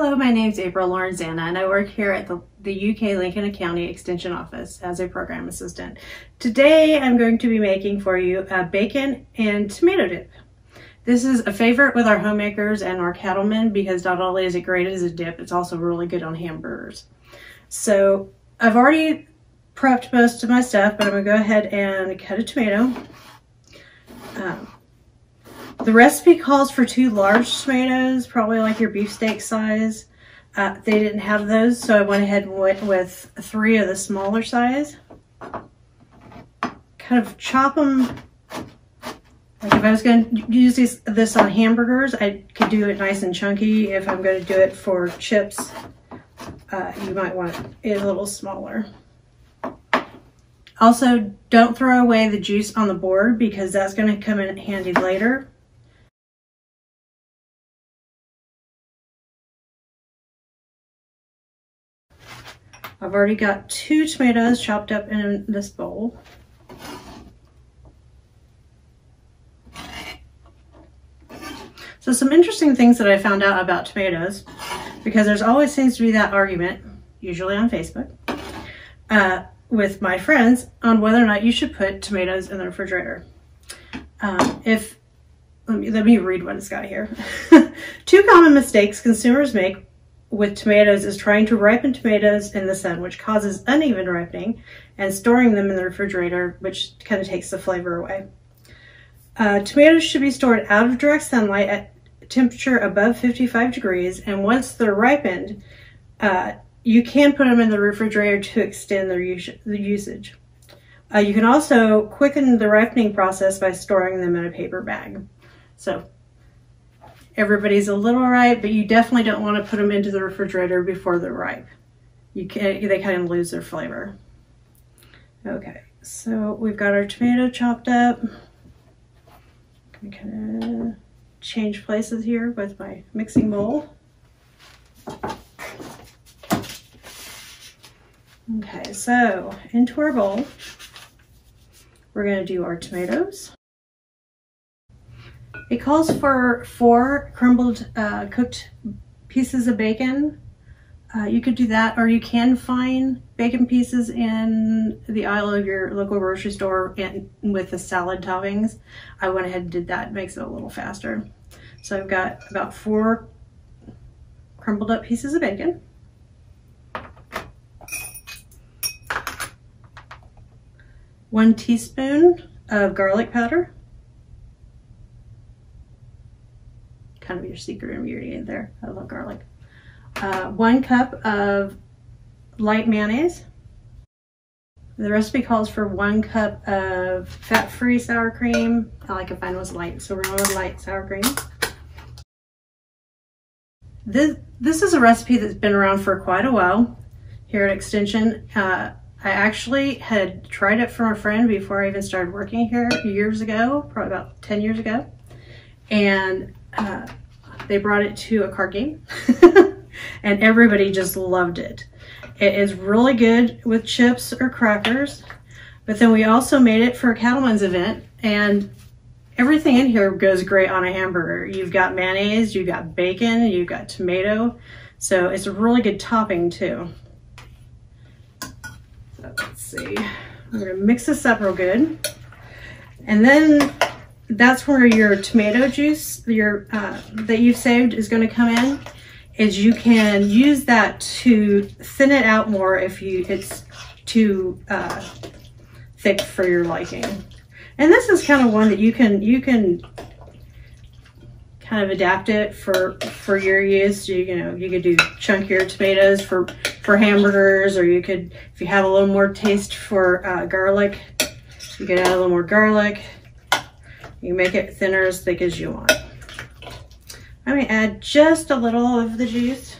Hello, my name's April Lorenzana and I work here at the UK Lincoln County Extension Office as a program assistant. Today I'm going to be making for you a bacon and tomato dip. This is a favorite with our homemakers and our cattlemen because not only is it great as a dip, it's also really good on hamburgers. So I've already prepped most of my stuff, but I'm going to go ahead and cut a tomato. The recipe calls for 2 large tomatoes, probably like your beefsteak size. They didn't have those, so I went ahead and went with 3 of the smaller size. Kind of chop them, like if I was going to use this on hamburgers, I could do it nice and chunky. If I'm going to do it for chips, you might want it a little smaller. Also, don't throw away the juice on the board because that's going to come in handy later. I've already got 2 tomatoes chopped up in this bowl. So some interesting things that I found out about tomatoes, because there's always seems to be that argument, usually on Facebook, with my friends on whether or not you should put tomatoes in the refrigerator. Let me read what it's got here. 2 common mistakes consumers make with tomatoes is trying to ripen tomatoes in the sun, which causes uneven ripening, and storing them in the refrigerator, which kind of takes the flavor away. Tomatoes should be stored out of direct sunlight at temperature above 55 degrees, and once they're ripened, you can put them in the refrigerator to extend their usage. You can also quicken the ripening process by storing them in a paper bag. So everybody's a little ripe, but you definitely don't want to put them into the refrigerator before they're ripe. They kind of lose their flavor. Okay, so we've got our tomato chopped up. I'm kind of change places here with my mixing bowl. Okay, so into our bowl, we're going to do our tomatoes. It calls for 4 crumbled cooked pieces of bacon. You could do that, or you can find bacon pieces in the aisle of your local grocery store with the salad toppings. I went ahead and did that. It makes it a little faster. So I've got about 4 crumbled up pieces of bacon. One teaspoon of garlic powder. Kind of your secret ingredient there. I love garlic. 1 cup of light mayonnaise. The recipe calls for 1 cup of fat-free sour cream. I like if mine was light, so we're going with light sour cream. This is a recipe that's been around for quite a while here at Extension. I actually had tried it from a friend before I even started working here years ago, probably about 10 years ago. And they brought it to a card game and everybody just loved it. It is really good with chips or crackers, but then we also made it for a cattleman's event, and everything in here goes great on a hamburger. You've got mayonnaise, you've got bacon, you've got tomato, so it's a really good topping too. So let's see, I'm gonna mix this up real good, and then that's where your tomato juice that you've saved is going to come in. Is you can use that to thin it out more if it's too thick for your liking. And this is kind of one that you can kind of adapt it for your use. You could do chunkier tomatoes for hamburgers, or you could, if you have a little more taste for garlic, you could add a little more garlic. You make it thinner as thick as you want. I'm going to add just a little of the juice.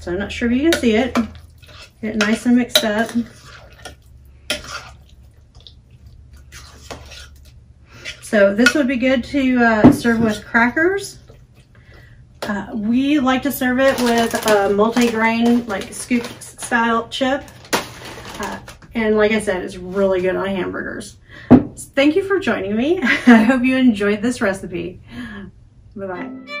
So I'm not sure if you can see it. Get it nice and mixed up. So this would be good to serve with crackers. We like to serve it with a multi-grain, like scoop style chip. And like I said, it's really good on hamburgers. Thank you for joining me. I hope you enjoyed this recipe. Bye-bye.